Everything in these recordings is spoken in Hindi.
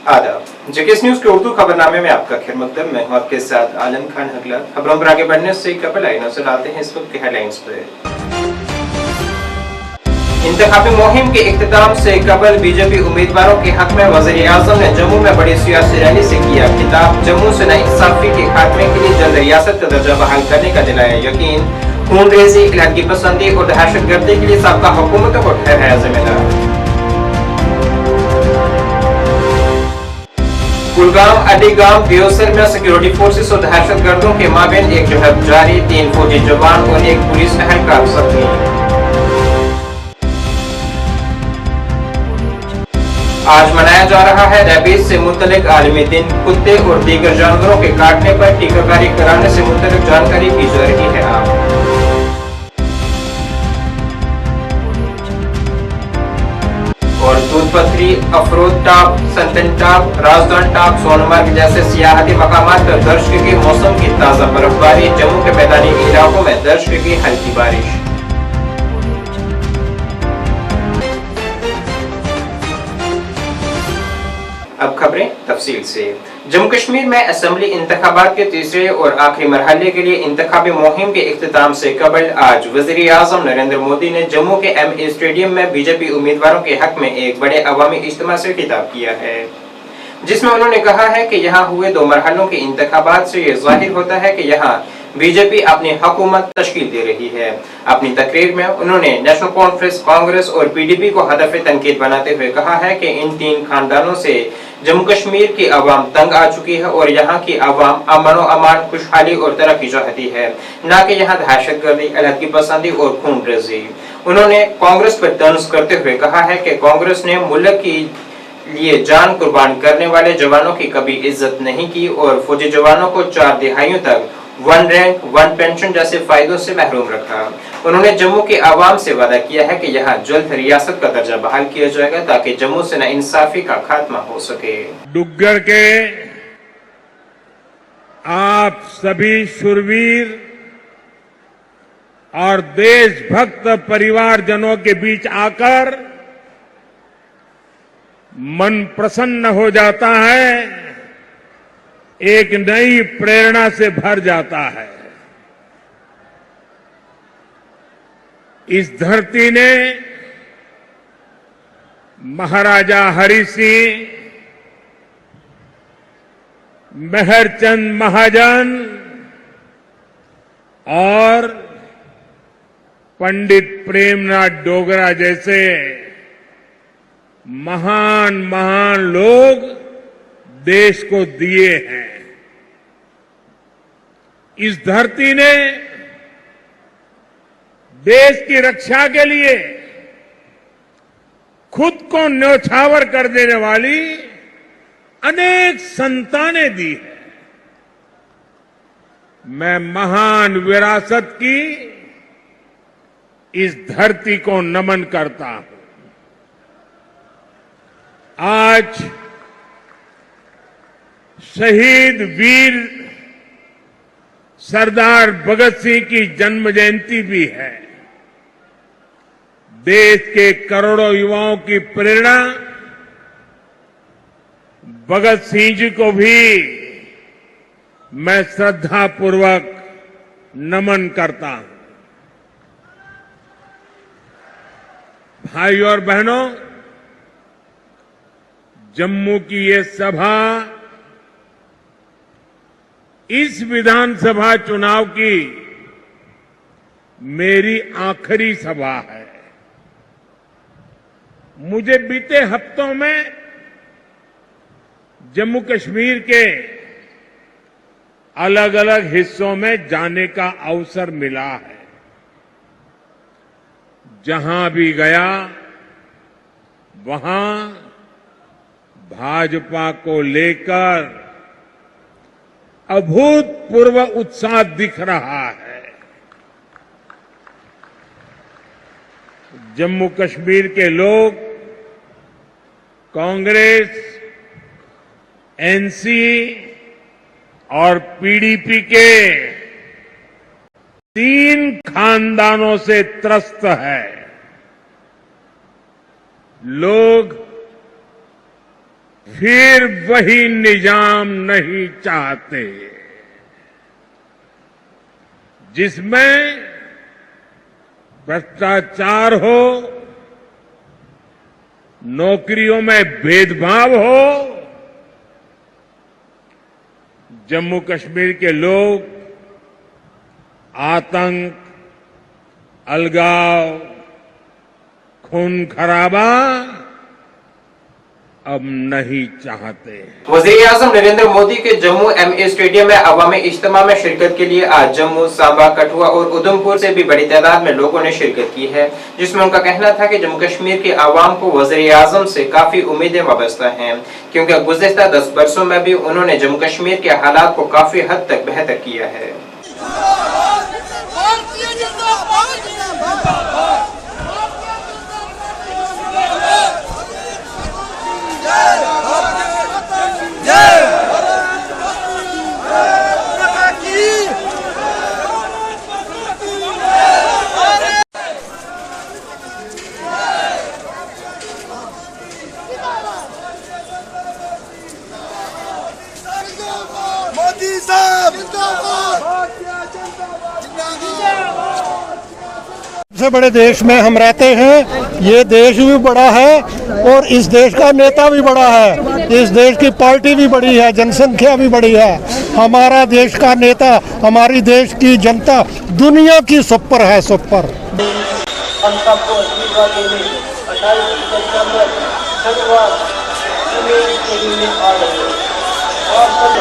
आदाब। जेकेएस न्यूज के उर्दू खबरनामे में आपका खैर मकदम। मैं हूं आपके साथ आलम खान हकला। खबरों पर आगे बढ़ने से कबल आई नजर आते हैं इस वक्त के हेडलाइंस पर। इंतखाबी मुहिम के इख्तिताम से कबल बीजेपी उम्मीदवारों के हक में वज़ीर-ए-आज़म ने जम्मू में बड़ी सियासी रैली से किया खिताब। जम्मू से नाइंसाफी के खात्मे के लिए जल्द रियासत का दर्जा बहाल करने का दिलाया यकीन। खूनरेजी, इलाकी पसंदी और दहशतगर्दी के लिए साबका हुकूमतों को ठहराया जिम्मेदार। कुलगाम, अलीगाम, दियोसर में सिक्योरिटी फोर्सेस और दहशतगर्दों के माबेन एक जहद जारी। 3 फौजी जवान और 1 पुलिस एहलकार जख्मी। आज मनाया जा रहा है रेबीज से मुतल्लिक आलमी दिन। कुत्ते और दीगर जानवरों के काटने पर टीकाकारी कराने से मुतल्लिक जानकारी की जा रही है आम। और Doodhpathri, Afroz top, Saltan top, Razdan top, Sonamarg जैसे सियाहती मकामात पर दर्ज की गई मौसम की ताज़ा बर्फबारी। जम्मू के मैदानी इलाकों में दर्ज की गई हल्की बारिश। अब खबरें तफसील से। जम्मू कश्मीर में असेंबली इंतखाबात के तीसरे और आखिरी मरहले के लिए इंतखाबी मुहिम के इख्तिताम से कबल आज वज़ीर-ए-आज़म नरेंद्र मोदी ने जम्मू के एमए स्टेडियम में बीजेपी उम्मीदवारों के हक में एक बड़े अवामी इज्तिमा से खिताब किया है, जिसमें उन्होंने कहा है कि यहाँ हुए 2 मरहलों के इंतखाबात से ये जाहिर होता है कि यहाँ बीजेपी अपनी हुकूमत तश्कील दे रही है। अपनी तकरीर में उन्होंने नेशनल कॉन्फ्रेंस, कांग्रेस और पीडीपी को हदफ तनकीद बनाते हुए कहा है कि इन 3 खानदानों से जम्मू कश्मीर की आवाम तंग आ चुकी है और यहाँ की आवाम अमन और अमान, खुशहाली और तरक्की चाहती है, न कि यहाँ दहशतगर्दी, इलाकी पसंदी और खूनरेजी। उन्होंने कांग्रेस पर तंज करते हुए कहा है कि कांग्रेस ने मुल्क की लिए जान कुर्बान करने वाले जवानों की कभी इज्जत नहीं की और फौजी जवानों को 4 दिहाइयों तक 1 रैंक 1 पेंशन जैसे फायदों से महरूम रखा। उन्होंने जम्मू की आवाम से वादा किया है कि यहाँ जल्द रियासत का दर्जा बहाल किया जाएगा ताकि जम्मू से नाइंसाफी का खात्मा हो सके। डुग्गर के आप सभी शूरवीर और देशभक्त परिवारजनों के बीच आकर मन प्रसन्न हो जाता है, एक नई प्रेरणा से भर जाता है। इस धरती ने महाराजा हरि सिंह, मेहरचंद महाजन और पंडित प्रेमनाथ डोगरा जैसे महान महान लोग देश को दिए हैं। इस धरती ने देश की रक्षा के लिए खुद को न्यौछावर कर देने वाली अनेक संतानें दी है। मैं महान विरासत की इस धरती को नमन करता हूं। आज शहीद वीर सरदार भगत सिंह की जन्म जयंती भी है। देश के करोड़ों युवाओं की प्रेरणा भगत सिंह जी को भी मैं श्रद्धापूर्वक नमन करता हूं। भाइयों और बहनों, जम्मू की ये सभा इस विधानसभा चुनाव की मेरी आखिरी सभा है। मुझे बीते हफ्तों में जम्मू कश्मीर के अलग अलग हिस्सों में जाने का अवसर मिला है। जहां भी गया वहां भाजपा को लेकर अभूतपूर्व उत्साह दिख रहा है। जम्मू कश्मीर के लोग कांग्रेस, एनसी और पीडीपी के 3 खानदानों से त्रस्त है। लोग फिर वही निजाम नहीं चाहते जिसमें भ्रष्टाचार हो, नौकरियों में भेदभाव हो। जम्मू कश्मीर के लोग आतंक, अलगाव, खून खराबा अब नहीं चाहते। वज़ीर-ए-आज़म नरेंद्र मोदी के जम्मू एमए स्टेडियम में अवामी इज्तिमा में शिरकत के लिए आज जम्मू, सांबा, कठुआ और उधमपुर से भी बड़ी तादाद में लोगों ने शिरकत की है, जिसमें उनका कहना था कि जम्मू कश्मीर के आवाम को वज़ीर-ए-आज़म से काफी उम्मीदें वाबस्ता हैं, क्योंकि गुज़िश्ता 10 बरसों में भी उन्होंने जम्मू कश्मीर के हालात को काफी हद तक बेहतर किया है। मोदी साहब सबसे बड़े देश में हम रहते हैं। ये देश भी बड़ा है और इस देश का नेता भी बड़ा है। इस देश की पार्टी भी बड़ी है, जनसंख्या भी बड़ी है। हमारा देश का नेता, हमारी देश की जनता दुनिया की सुपर है, सुपर। हम सबको आशीर्वाद देने 28 सितंबर शनिवार में आ रहे हैं। आप सब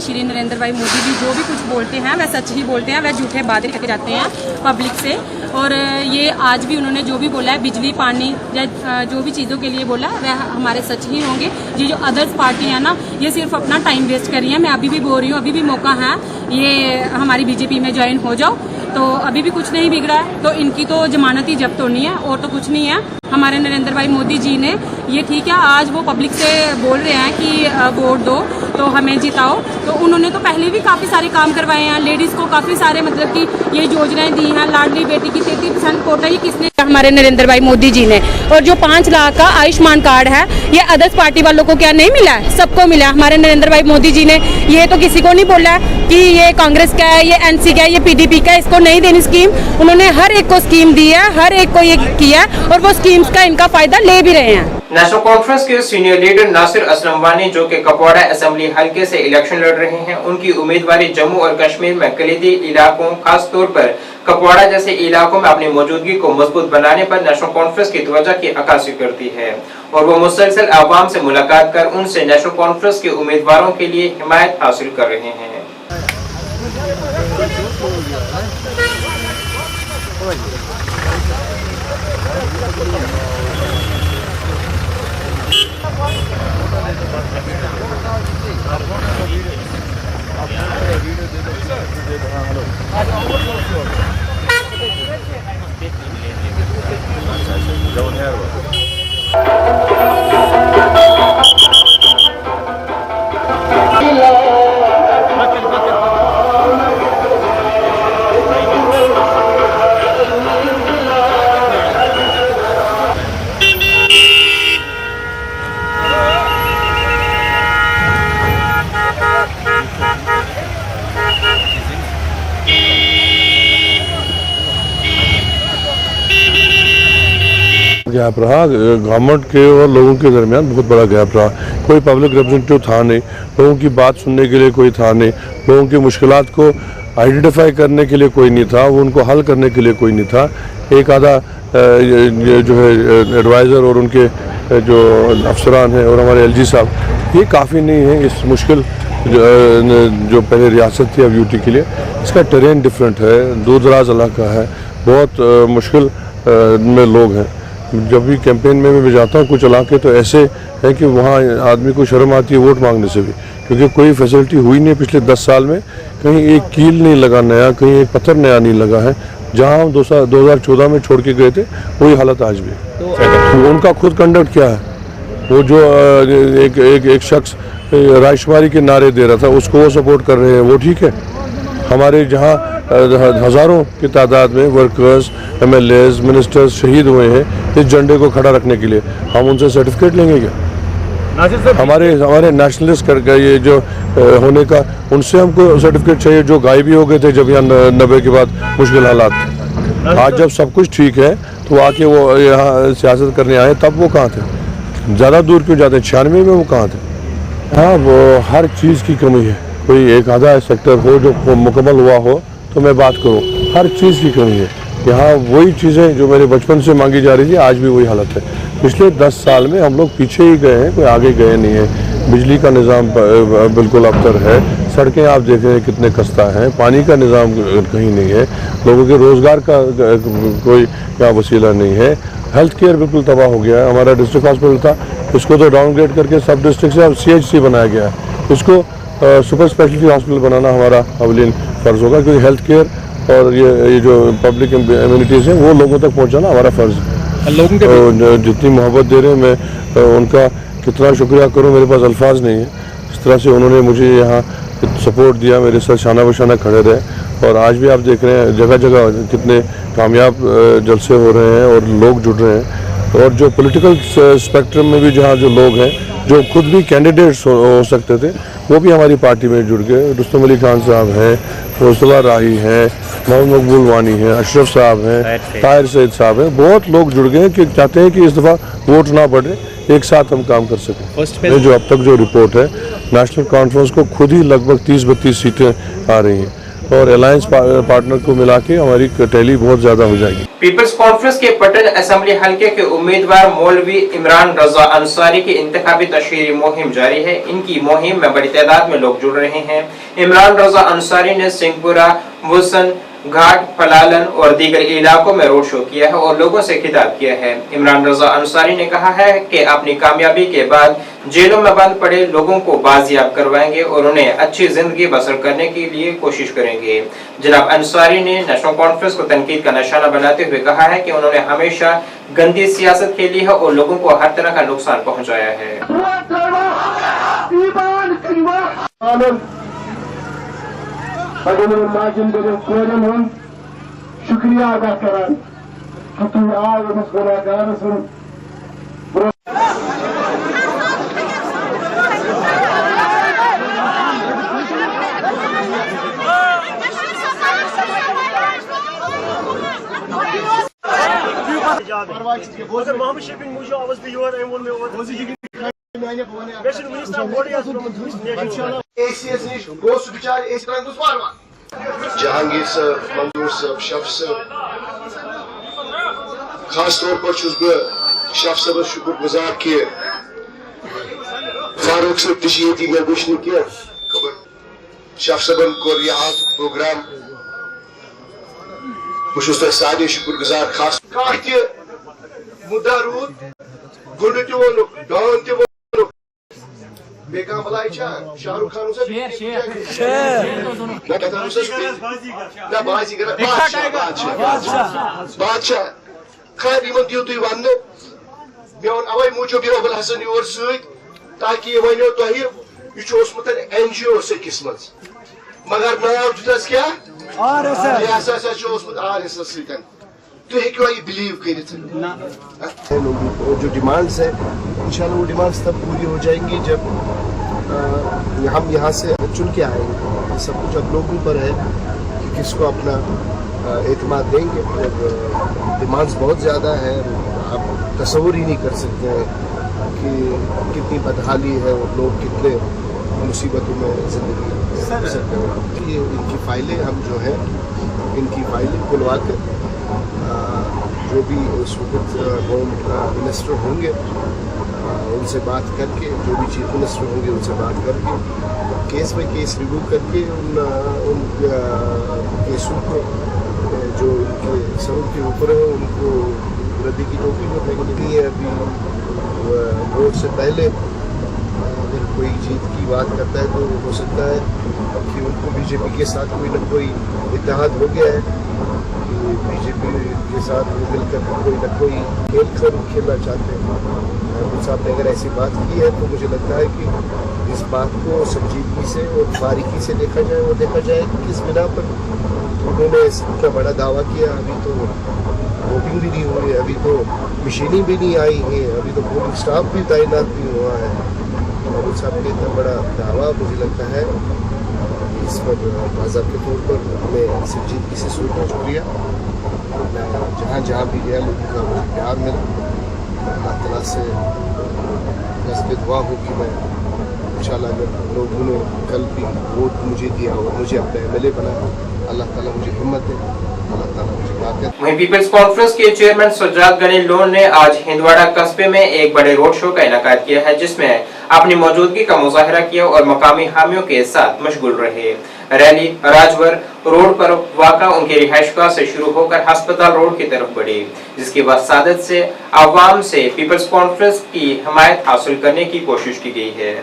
श्री नरेंद्र भाई मोदी जी जो भी कुछ बोलते हैं वह सच ही बोलते हैं, वह झूठे वादे करके जाते हैं पब्लिक से। और ये आज भी उन्होंने जो भी बोला है, बिजली, पानी या जो भी चीज़ों के लिए बोला है वह हमारे सच ही होंगे। ये जो अदर्स पार्टी है ना, ये सिर्फ अपना टाइम वेस्ट कर रही है। मैं अभी भी बोल रही हूँ, अभी भी मौका है, ये हमारी बीजेपी में ज्वाइन हो जाओ, तो अभी भी कुछ नहीं बिगड़ा है। तो इनकी तो जमानत ही जब्त होनी है और तो कुछ नहीं है। हमारे नरेंद्र भाई मोदी जी ने ये ठीक है, आज वो पब्लिक से बोल रहे हैं कि वोट दो तो हमें जिताओ, तो उन्होंने तो पहले भी काफ़ी सारे काम करवाए हैं। लेडीज़ को काफ़ी सारे मतलब कि ये योजनाएं दी हैं। लाडली बेटी की 33% कोटा ये किसने? हमारे नरेंद्र भाई मोदी जी ने। और जो 5 लाख का आयुष्मान कार्ड है, ये अदर्स पार्टी वालों को क्या नहीं मिला है? सबको मिला है। हमारे नरेंद्र भाई मोदी जी ने ये तो किसी को नहीं बोला है कि ये कांग्रेस का है, ये एनसी का है, ये पीडीपी का है, इसको नहीं देनी स्कीम। उन्होंने हर एक को स्कीम दी है, हर एक को ये किया है और वो स्कीम्स का इनका फायदा ले भी रहे हैं। नेशनल कॉन्फ्रेंस के सीनियर लीडर नासिर असलम वानी, जो कि कपवाड़ा असेंबली हलके से इलेक्शन लड़ रहे हैं, उनकी उम्मीदवारी जम्मू और कश्मीर में कलीदी इलाकों, खास तौर पर कपवाड़ा जैसे इलाकों में अपनी मौजूदगी को मजबूत बनाने पर नेशनल कॉन्फ्रेंस की तवज्जो की अक्कासी करती है और वो मुसलसल आवाम से मुलाकात कर उनसे नेशनल कॉन्फ्रेंस के उम्मीदवारों के लिए हिमायत हासिल कर रहे हैं। गैप रहा, गवर्नमेंट के और लोगों के दरमियान बहुत बड़ा गैप रहा। कोई पब्लिक रिप्रेजेंटेटिव था नहीं, लोगों की बात सुनने के लिए कोई था नहीं, लोगों की मुश्किलात को आइडेंटिफाई करने के लिए कोई नहीं था, उनको हल करने के लिए कोई नहीं था। एक आधा जो है एडवाइज़र और उनके जो अफसरान हैं और हमारे एलजी साहब, ये काफ़ी नहीं है इस मुश्किल जो पहले रियासत थी अब यूटी के लिए। इसका टेरेन डिफरेंट है, दूर दराज इलाका है, बहुत मुश्किल में लोग हैं। जब भी कैंपेन में मैं जाता हूँ कुछ इलाके तो ऐसे है कि वहाँ आदमी को शर्म आती है वोट मांगने से भी, क्योंकि कोई फैसिलिटी हुई नहीं पिछले 10 साल में। कहीं एक कील नहीं लगा नया, कहीं एक पत्थर नया नहीं लगा है। जहाँ हम 2014 में छोड़ के गए थे वही हालत आज भी है। तो उनका खुद कंडक्ट क्या है, वो जो एक शख्स राजकुमारी के नारे दे रहा था उसको वो सपोर्ट कर रहे हैं, वो ठीक है? हमारे जहाँ हज़ारों की तादाद में वर्कर्स, MLAs, मिनिस्टर्स शहीद हुए हैं इस झंडे को खड़ा रखने के लिए, हम उनसे सर्टिफिकेट लेंगे क्या? हमारे नेशनलिस्ट कर ये जो होने का, उनसे हमको सर्टिफिकेट चाहिए जो गायब ही हो गए थे जब यहाँ 90 के बाद मुश्किल हालात थे। आज जब सब कुछ ठीक है तो आके वो यहाँ सियासत करने आए, तब वो कहाँ थे? ज़्यादा दूर क्यों जाते हैं? 96 में वो कहाँ थे? हाँ, वो हर चीज़ की कमी है। कोई एक आधा सेक्टर हो जो मुकम्मल हुआ हो तो मैं बात करूँ, हर चीज़ की कमी है। यहाँ वही चीज़ें जो मेरे बचपन से मांगी जा रही थी आज भी वही हालत है। पिछले 10 साल में हम लोग पीछे ही गए हैं, कोई आगे गए नहीं है। बिजली का निज़ाम बिल्कुल अबतर है, सड़कें आप देख रहे हैं कितने खस्ता हैं, पानी का निज़ाम कहीं नहीं है, लोगों के रोज़गार का कोई क्या वसीला नहीं है। हेल्थ केयर बिल्कुल तबाह हो गया है। हमारा डिस्ट्रिक्ट हॉस्पिटल था, इसको तो डाउनग्रेड करके सब डिस्ट्रिक्ट से अब CHC बनाया गया है। इसको सुपर स्पेशलिटी हॉस्पिटल बनाना हमारा अवलीन फ़र्ज़ होगा, क्योंकि हेल्थ केयर और ये जो पब्लिक इम्यूनिटीज़ हैं वो लोगों तक पहुंचाना हमारा फ़र्ज़ है। लोगों के जितनी मोहब्बत दे रहे हैं, मैं उनका कितना शुक्रिया करूं, मेरे पास अल्फाज नहीं है। इस तरह से उन्होंने मुझे यहाँ सपोर्ट दिया, मेरे साथ शाना बशाना खड़े रहे। और आज भी आप देख रहे हैं जगह जगह कितने कामयाब जलसे हो रहे हैं और लोग जुड़ रहे हैं। और जो पॉलिटिकल स्पेक्ट्रम में भी जहाँ जो लोग हैं जो खुद भी कैंडिडेट्स हो सकते थे, वो भी हमारी पार्टी में जुड़ गए। रुस्तम अली खान साहब हैं, मुस्तफा राही हैं, मोहम्मद मकबूल वानी हैं, अशरफ साहब हैं, ताहिर सईद साहब हैं। बहुत लोग जुड़ गए कि चाहते हैं कि इस दफ़ा वोट ना बढ़े, एक साथ हम काम कर सकें। जो अब तक जो रिपोर्ट है, नेशनल कॉन्फ्रेंस को खुद ही लगभग 30-32 सीटें आ रही हैं और अलायंस पार्टनर को मिला के हमारी टैली बहुत ज़्यादा हो जाएगी। पीपल्स कॉन्फ्रेंस के पटन असेंबली हलके के उम्मीदवार मौलवी इमरान रजा अंसारी की इंतखाबी तशहीरी मुहिम जारी है। इनकी मुहिम में बड़ी तादाद में लोग जुड़ रहे हैं। इमरान रजा अंसारी ने सिंहपुरा, वुसन घाट, फलालन और दीगर इलाकों में रोड शो किया है और लोगों से खिताब किया है। इमरान रजा अंसारी ने कहा है कि अपनी कामयाबी के बाद जेलों में बंद पड़े लोगों को बाजियाब करवाएंगे और उन्हें अच्छी जिंदगी बसर करने के लिए कोशिश करेंगे। जनाब अंसारी ने नेशनल कॉन्फ्रेंस को तनकीद का निशाना बनाते हुए कहा है कि उन्होंने हमेशा गंदी सियासत खेली है और लोगों को हर तरह का नुकसान पहुँचाया है। शुक्रिया अदा करान जहांगीर साहब, मंजूर साहब, शफ साहब, खास तौर पर शफ साहब शुक्र गुजार कि फारूक साहब तशीयती में वुश्न कि शफ साहब कोर यह प्रोग्राम बहुत सारे शुक्र गुजार। खास मुद्दा रूद गुंड तोनुक डाउन तोनुक बेका मलाई शाहरुख खान से ना बाजी कर बादशाह खैर यमन दियो तुई वन मे वन अवै मूजूब अबुल हसन योर सत ताकि ये वनो तुह यह NGO सिक्स मज मगर नाव जुतस क्या RSS सतन तो हेक्यो ये बिलीव करित जो डिमांड्स है इंशाल्लाह वो डिमांड्स तब पूरी हो जाएंगी जब हम यहाँ से चुन के आएंगे। सब कुछ अब लोगों पर है कि किसको अपना एतमाद देंगे। डिमांड्स बहुत ज़्यादा है, आप तस्वुर ही नहीं कर सकते हैं कि कितनी बदहाली है और लोग कितने मुसीबतों में ज़िंदगी कर सकते हैं। ये इनकी फाइलें हम जो हैं इनकी फाइलें खुलवा कर जो भी उस वक्त होम मिनिस्टर होंगे उनसे बात करके, जो भी चीफ मिनिस्टर होंगे उनसे बात करके केस में केस रिव्यू करके उन केसों को जो उनके सरों के ऊपर है उनको रद्दी की टोपी में फेंकने के लिए अभी वोट से पहले कोई जीत की बात करता है तो हो सकता है कि उनको बीजेपी के साथ कोई न कोई इत्तेहाद हो गया है कि बीजेपी के साथ मिलकर कोई न कोई खेल खेलना चाहते हैं। महमूद साहब ने अगर ऐसी बात की है तो मुझे लगता है कि इस बात को संजीदगी से और बारीकी से देखा जाए और देखा जाए कि किस बिना पर उन्होंने इतना बड़ा दावा किया। अभी तो वोटिंग भी नहीं हुई है, अभी तो मशीनें भी नहीं आई हैं, अभी तो पोलिंग स्टाफ भी तैनात नहीं हुआ है। महमूद साहब का इतना बड़ा दावा मुझे लगता है इस पर बाज़ाब्ते तौर पर हमें संजीदगी से सोचना शुक्रिया। मैं जहाँ भी गया लोगों का मुझे प्यार मिला। अल्लाह ताला से बस दुआ हो कि मैं इंशाल्लाह अगर लोगों ने कल भी वोट मुझे दिया और मुझे अपना MLA बनाया, अल्लाह ताला मुझे हिम्मत दे, अल्लाह ताला मुझे ताकत। वहीं पीपल्स कॉन्फ्रेंस के चेयरमैन सज्जाद गनी लोन ने आज हिंदवाड़ा कस्बे में एक बड़े रोड शो का इनेकाद किया है, जिसमें अपनी मौजूदगी का मुजाहरा किया और मकामी हामियों के साथ मशगूल रहे। रैली राजवर रोड पर वाक़ा उनके रिहायशगाह से शुरू होकर अस्पताल रोड की तरफ बढ़ी, जिसकी वसादत से अवाम से पीपल्स कॉन्फ्रेंस की हिमायत हासिल करने की कोशिश की गई है।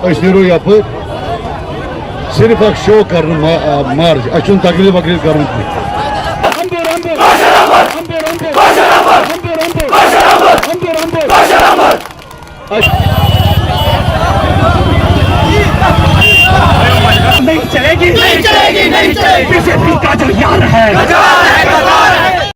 Aşırı yapıp sırf bak şov karnı marj açın taklidi bakıyor karnı. नहीं चलेगी बीजेपी का जो यार है।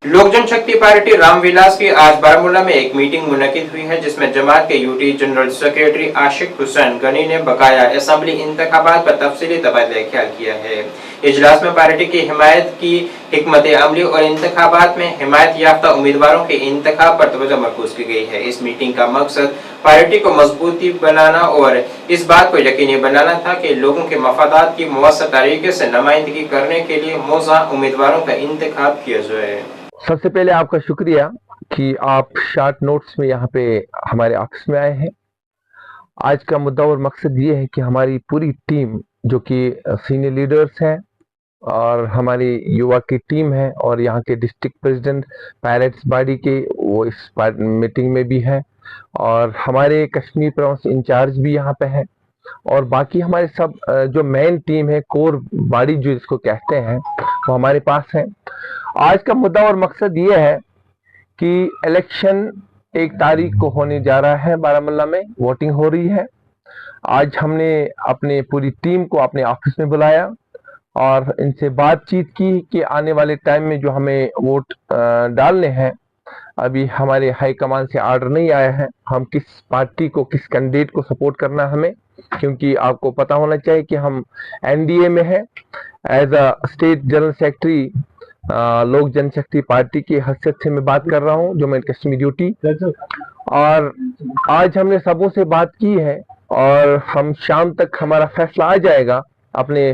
लोक जनशक्ति पार्टी रामविलास की आज बारामूला में एक मीटिंग मुनक्किद हुई है, जिसमें जमात के यूटी जनरल सेक्रेटरी आशिक हुसैन गनी ने बकाया असेंबली इंतखाबात पर तफसीली तबादला ख्याल किया है। इजलास में पार्टी की हिमायत की हिकमत अमली और इंतखाबात में हिमायत याफ्ता उम्मीदवारों के इंतखाब पर तवज्जो मरकूज की गई है। इस मीटिंग का मकसद पार्टी को मजबूती बनाना और इस बात को यकीनी बनाना था कि लोगों के मफादात की मुवस्सर तरीके से नुमाइंदगी करने के लिए मौजूदा उम्मीदवारों का इंतखाब किया जाए। सबसे पहले आपका शुक्रिया कि आप शॉर्ट नोट्स में यहाँ पे हमारे ऑफिस में आए हैं। आज का मुद्दा और मकसद ये है कि हमारी पूरी टीम जो कि सीनियर लीडर्स हैं और हमारी युवा की टीम है और यहाँ के डिस्ट्रिक्ट प्रेसिडेंट पायलट्स बॉडी के वो इस मीटिंग में भी हैं और हमारे कश्मीर प्रोविंस इंचार्ज भी यहाँ पे हैं और बाकी हमारे सब जो मेन टीम है कोर बॉडी जो इसको कहते हैं वो हमारे पास है। आज का मुद्दा और मकसद ये है कि इलेक्शन 1 तारीख को होने जा रहा है, बारामूला में वोटिंग हो रही है। आज हमने अपने पूरी टीम को अपने ऑफिस में बुलाया और इनसे बातचीत की कि आने वाले टाइम में जो हमें वोट डालने हैं, अभी हमारे हाई कमान से ऑर्डर नहीं आया है हम किस पार्टी को किस कैंडिडेट को सपोर्ट करना है हमें, क्योंकि आपको पता होना चाहिए कि हम NDA में है। As a state general secretary Lok Janshakti party की हैसियत से मैं बात कर रहा हूं, जो मैं कश्मीर ड्यूटी। और आज हमने सबों से बात की है और हम शाम तक हमारा फैसला आ जाएगा अपने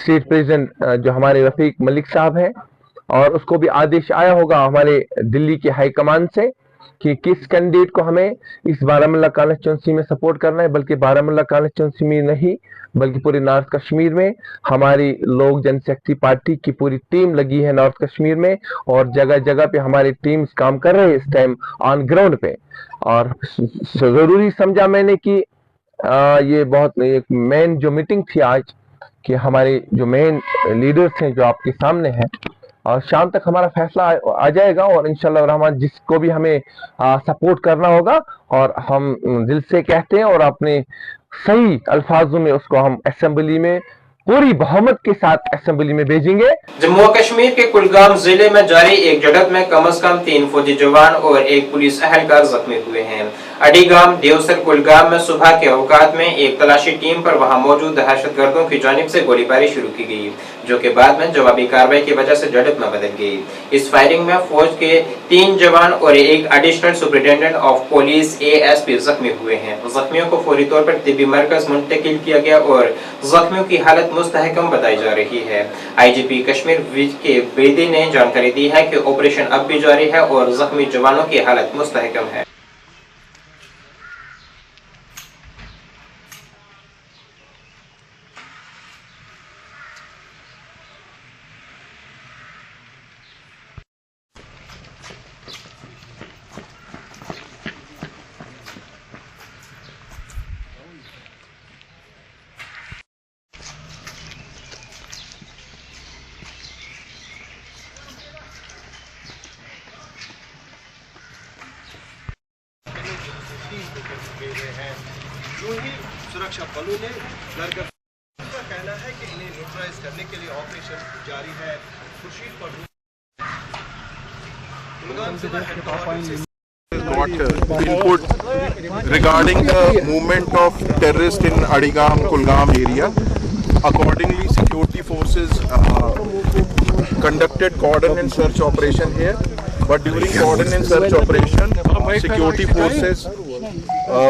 स्टेट प्रेसिडेंट जो हमारे रफीक मलिक साहब हैं, और उसको भी आदेश आया होगा हमारे दिल्ली के हाई कमान से कि किस कैंडिडेट को हमें इस बारामूला कॉन्स्टिट्यूंसी में सपोर्ट करना है। बल्कि बारामूला कॉन्स्टिट्यूंसी में नहीं बल्कि पूरे नॉर्थ कश्मीर में हमारी लोक जनशक्ति पार्टी की पूरी टीम लगी है नॉर्थ कश्मीर में, और जगह जगह पे हमारी टीम्स काम कर रहे हैं इस टाइम ऑन ग्राउंड पे। और जरूरी समझा मैंने कि ये बहुत एक मेन जो मीटिंग थी आज कि हमारे जो मेन लीडर्स हैं जो आपके सामने हैं, और शाम तक हमारा फैसला आ जाएगा और इंशाल्लाह रहमान जिसको भी हमें सपोर्ट करना होगा, और हम दिल से कहते हैं और अपने सही अल्फाजों में उसको हम असेंबली में पूरी बहुमत के साथ असेंबली में भेजेंगे। जम्मू और कश्मीर के कुलगाम जिले में जारी एक झड़प में कम से कम 3 फौजी जवान और 1 पुलिस एहलकार जख्मी हुए हैं। अडीगाम देवसर कुलगाम में सुबह के औकात में एक तलाशी टीम पर वहां मौजूद दहशतगर्दों की जानिब से गोलीबारी शुरू की गई, जो कि बाद में जवाबी कार्रवाई की वजह से झड़प में बदल गई। इस फायरिंग में फौज के 3 जवान और एक additional superintendent of police ASP जख्मी हुए हैं। जख्मियों को फौरी तौर पर तिब्बी मरकज मुंतकिल किया गया और जख्मियों की हालत मुस्तहकम बताई जा रही है। IGP कश्मीर के बेदी ने जानकारी दी है कि ऑपरेशन अब भी जारी है और जख्मी जवानों की हालत मुस्तहकम है। सुरक्षा बलों ने का कहना है कि इन्हें न्यूट्रलाइज करने के लिए ऑपरेशन जारी है। Khurshid input regarding the movement of terrorists in Adigam Kulgam area. Accordingly, security forces conducted cordon and search operation here. But during cordon and search operation, security forces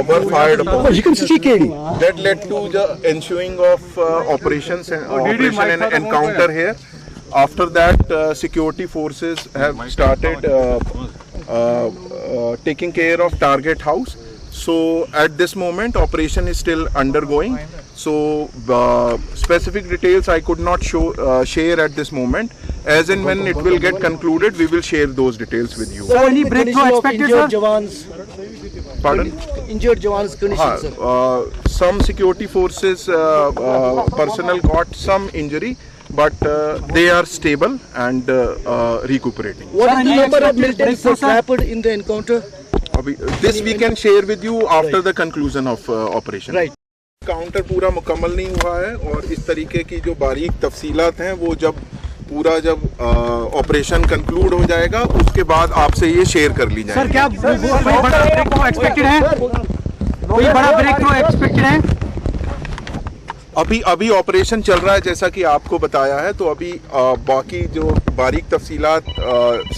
were fired upon. That led to the ensuing of operation and encounter here. After that, security forces have started taking care of target house. So at this moment, operation is still undergoing. So specific details I could not share at this moment. As and when it will get concluded, we will share those details with you. So any breakthrough expected, sir? Jawans. Pardon? Injured Jawans condition, sir. Some security forces personnel got some injury, but they are stable and recuperating. What is the number of military forces trapped in the encounter? This we can share with you after the conclusion of operation. Right. Counter पूरा मुकम्मल नहीं हुआ है और इस तरीके की जो बारीक तफसीलात हैं वो जब ऑपरेशन कंक्लूड हो जाएगा उसके बाद आपसे ये शेयर कर ली जाएगी। सर क्या कोई बड़ा ब्रेक एक्सपेक्टेड है? कोई बड़ा ब्रेक एक्सपेक्टेड है? अभी ऑपरेशन चल रहा है जैसा कि आपको बताया है, तो अभी बाकी जो बारीक तफसीलात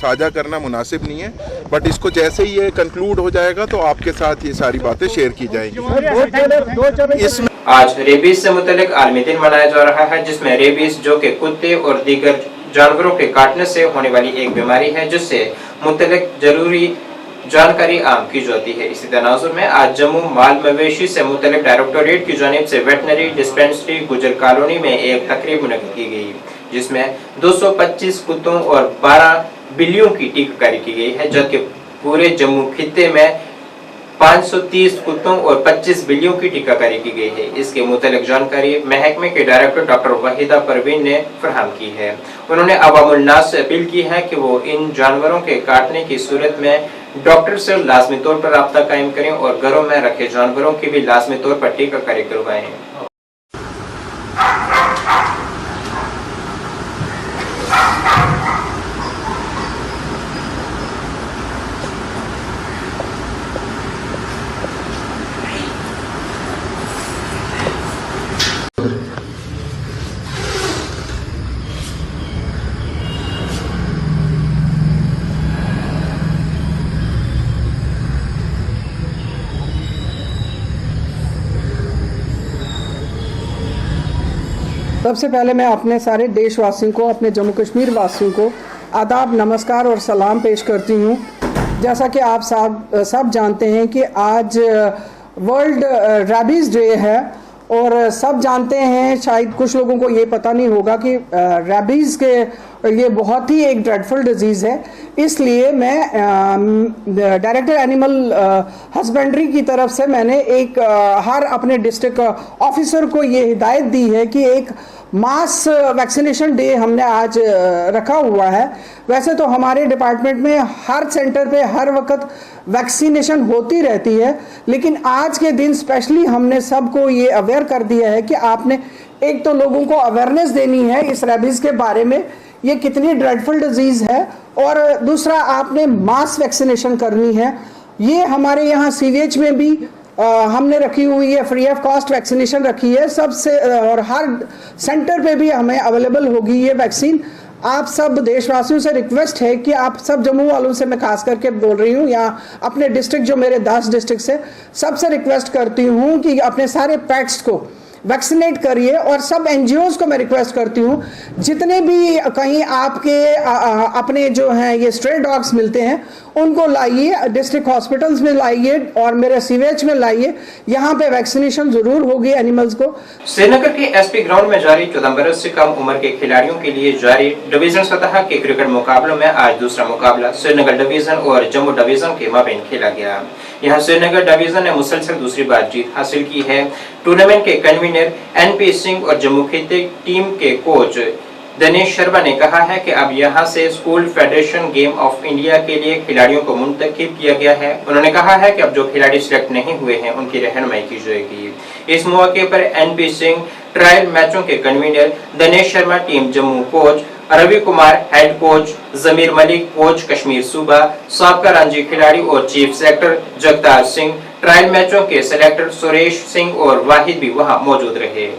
साझा करना मुनासिब नहीं है, बट इसको जैसे ही ये कंक्लूड हो जाएगा तो आपके साथ ये सारी बातें शेयर की जाएगी। इसमें आज रेबीज से मुतल्लिक आलमी दिन मनाया जा रहा है, जिसमें रेबीज जो कि कुत्ते और दीगर जानवरों के काटने से होने वाली एक बीमारी है, जिससे मुतल्लिक जरूरी जानकारी आम की जाती है। इसी तनाजुर में आज जम्मू माल मवेशी से मुतल्लिक डायरेक्टोरेट की जानिब से वेटनरी डिस्पेंसरी गुजर कॉलोनी में एक तकरीब मुनक्किद की गई, जिसमें 225 कुत्तों और 12 बिल्लियों की टीकाकारी की गई है, जबकि पूरे जम्मू खित्ते में 530 कुत्तों और 25 बिल्लियों की टीकाकारी की गई है। इसके मुतल्लिक जानकारी महकमे के डायरेक्टर डॉक्टर वहीदा परवीन ने फराहम की है। उन्होंने अवामुल नास से अपील की है कि वो इन जानवरों के काटने की सूरत में डॉक्टर से लाजमी तौर पर राब्ता कायम करें और घरों में रखे जानवरों की भी लाजमी तौर पर टीकाकारी करवाएं। सबसे पहले मैं अपने सारे देशवासियों को, अपने जम्मू कश्मीर वासियों को आदाब, नमस्कार और सलाम पेश करती हूँ। जैसा कि आप सब जानते हैं कि आज वर्ल्ड रेबीज़ डे है और सब जानते हैं, शायद कुछ लोगों को ये पता नहीं होगा कि रेबीज़ के ये बहुत ही एक ड्रेडफुल डिजीज़ है। इसलिए मैं डायरेक्टर एनिमल हस्बेंड्री की तरफ से मैंने एक हर अपने डिस्ट्रिक्ट ऑफिसर को ये हिदायत दी है कि एक मास वैक्सीनेशन डे हमने आज रखा हुआ है। वैसे तो हमारे डिपार्टमेंट में हर सेंटर पे हर वक्त वैक्सीनेशन होती रहती है, लेकिन आज के दिन स्पेशली हमने सबको ये अवेयर कर दिया है कि आपने एक तो लोगों को अवेयरनेस देनी है इस रेबीज़ के बारे में, ये कितनी ड्रेडफुल डिजीज़ है, और दूसरा आपने मास वैक्सीनेशन करनी है। ये हमारे यहाँ सीवेज में भी हमने रखी हुई है, फ्री ऑफ कॉस्ट वैक्सीनेशन रखी है सबसे, और हर सेंटर पे भी हमें अवेलेबल होगी ये वैक्सीन। आप सब देशवासियों से रिक्वेस्ट है कि आप सब जम्मू वालों से मैं खास करके बोल रही हूँ, या अपने डिस्ट्रिक्ट जो मेरे 10 डिस्ट्रिक्ट से सबसे रिक्वेस्ट करती हूँ कि अपने सारे पेट्स को वैक्सीनेट करिए। और सब एनजीओज़ को मैं रिक्वेस्ट करती हूँ, जितने भी कहीं आपके अपने जो हैं ये स्ट्रे डॉग्स मिलते हैं उनको लाइए, डिस्ट्रिक्ट हॉस्पिटल्स में लाइए और मेरे सीवेज में लाइए, यहाँ पे वैक्सीनेशन जरूर होगी एनिमल्स को। श्रीनगर के एसपी ग्राउंड में जारी 14 बरस से कम उम्र के खिलाड़ियों के लिए जारी डिवीजन सतह के क्रिकेट मुकाबलों में आज दूसरा मुकाबला श्रीनगर डिवीजन और जम्मू डिवीजन के माबैन खेला गया। यहाँ श्रीनगर डिवीजन ने मुसलसल दूसरी बार जीत हासिल की है। टूर्नामेंट के कन्वीनर एनपी सिंह और जम्मू खिते टीम के कोच दिनेश शर्मा ने कहा है कि अब यहां से school federation game of India के लिए खिलाड़ियों को मुंतखब किया गया है। उन्होंने कहा है कि अब जो खिलाड़ी सिलेक्ट नहीं हुए हैं उनकी रहनुमाई की जाएगी। इस मौके पर एनपी सिंह, ट्रायल मैचों के convener Dinesh Sharma, team Jammu coach Ravi Kumar, head coach Zameer Malik, coach Kashmir सूबा, साबका रणजी खिलाड़ी और chief selector Jagtar Singh, trial मैचों के सेलेक्टर सुरेश सिंह और वाहिद भी वहां मौजूद रहे।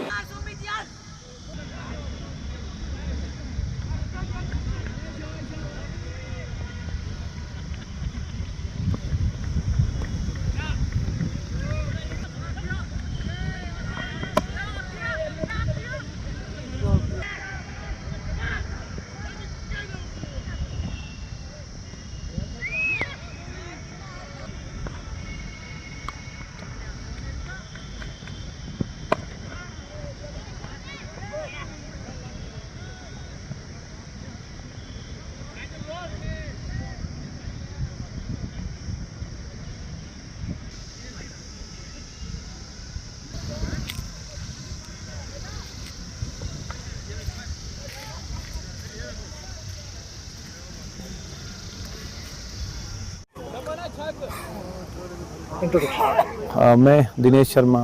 मैं दिनेश शर्मा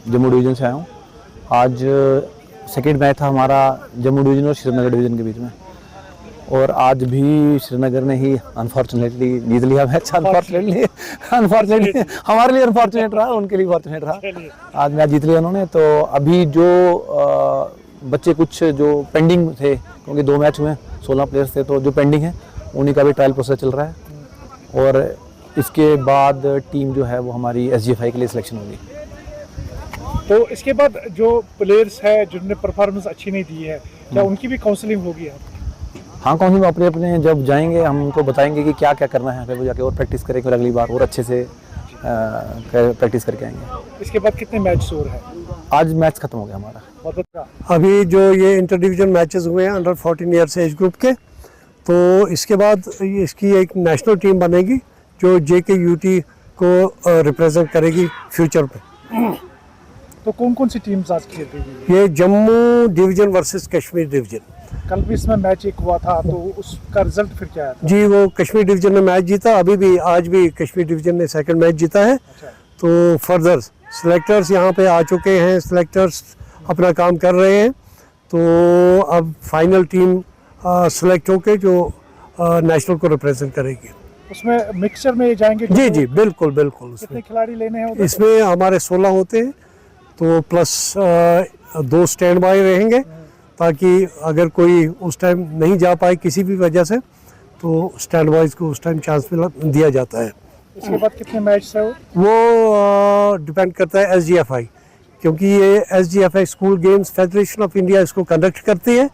जम्मू डिवीज़न से आया हूँ। आज सेकंड मैच था हमारा जम्मू डिवीज़न और श्रीनगर डिवीज़न के बीच में, और आज भी श्रीनगर ने ही अनफॉर्चुनेटली जीत लिया मैच। अनफॉर्चुनेटली हमारे लिए अनफॉर्चुनेट रहा, उनके लिए फॉर्चुनेट रहा। आज मैच जीत लिया उन्होंने। तो अभी जो बच्चे कुछ जो पेंडिंग थे, क्योंकि 2 मैच हुए, 16 प्लेयर्स थे, तो जो पेंडिंग है उन्हीं का भी ट्रायल प्रोसेस चल रहा है, और इसके बाद टीम जो है वो हमारी SGFI के लिए सिलेक्शन होगी। तो इसके बाद जो प्लेयर्स है जिन्होंने परफॉर्मेंस अच्छी नहीं दी है, क्या उनकी भी काउंसलिंग होगी? हाँ, काउंसलिंग अपने अपने जब जाएंगे हम उनको बताएंगे कि क्या क्या करना है, फिर वो जाके और प्रैक्टिस करेंगे और अगली बार और अच्छे से प्रैक्टिस करके आएंगे। इसके बाद कितने मैच और है? आज मैच खत्म हो गया हमारा। अभी जो ये इंटर डिवीजन मैचेस हुए हैं अंडर 14 ईयर्स एज ग्रुप के, तो इसके बाद इसकी एक नेशनल टीम बनेगी जो JKUT को रिप्रेजेंट करेगी फ्यूचर में। तो कौन कौन सी टीम्स आज खेल रही है? ये Jammu division versus Kashmir division. कल भी इसमें मैच एक हुआ था, तो उसका रिजल्ट फिर क्या आया था? जी, वो कश्मीर डिवीजन ने मैच जीता। अभी भी आज भी कश्मीर डिवीजन ने सेकंड मैच जीता है। अच्छा। तो फर्दर सिलेक्टर्स यहाँ पे आ चुके हैं, सिलेक्टर्स अपना काम कर रहे हैं। तो अब फाइनल टीम सिलेक्ट होके जो नेशनल को रिप्रेजेंट करेगी। उसमें मिक्सचर में जाएंगे? जी जी, बिल्कुल बिल्कुल। कितने खिलाड़ी लेने हैं? इसमें हमारे 16 होते हैं, तो प्लस 2 स्टैंड बाय रहेंगे, ताकि अगर कोई उस टाइम नहीं जा पाए किसी भी वजह से, तो स्टैंड बॉयज को उस टाइम चांस दिया जाता है। इसके बाद कितने मैच है? वो डिपेंड करता है SGFI क्योंकि ये SGFI school games federation of India इसको कंडक्ट करती है,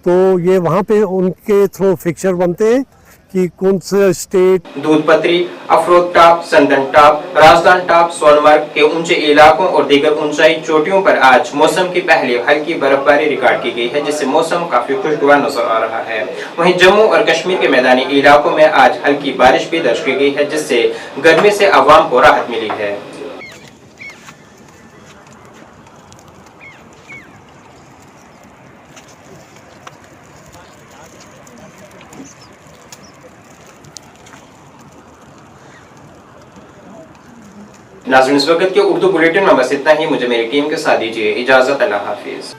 तो ये वहाँ पे उनके थ्रू फिक्चर बनते हैं कि कौन सा स्टेट। दूधपत्री, अफरोज टॉप, संदन टॉप, राजदान टॉप, सोनमर्ग के ऊंचे इलाकों और दीगर ऊंचाई चोटियों पर आज मौसम की पहली हल्की बर्फबारी रिकॉर्ड की गई है, जिससे मौसम काफी खुशगवार नजर आ रहा है। वहीं जम्मू और कश्मीर के मैदानी इलाकों में आज हल्की बारिश भी दर्ज की गई है, जिससे गर्मी से आवाम को राहत मिली है। नाज़रीन, इस वक्त के उर्दू बुलेटिन में बस इतना ही। मुझे मेरी टीम के साथ दीजिए इजाजत। अल्लाह हाफिज।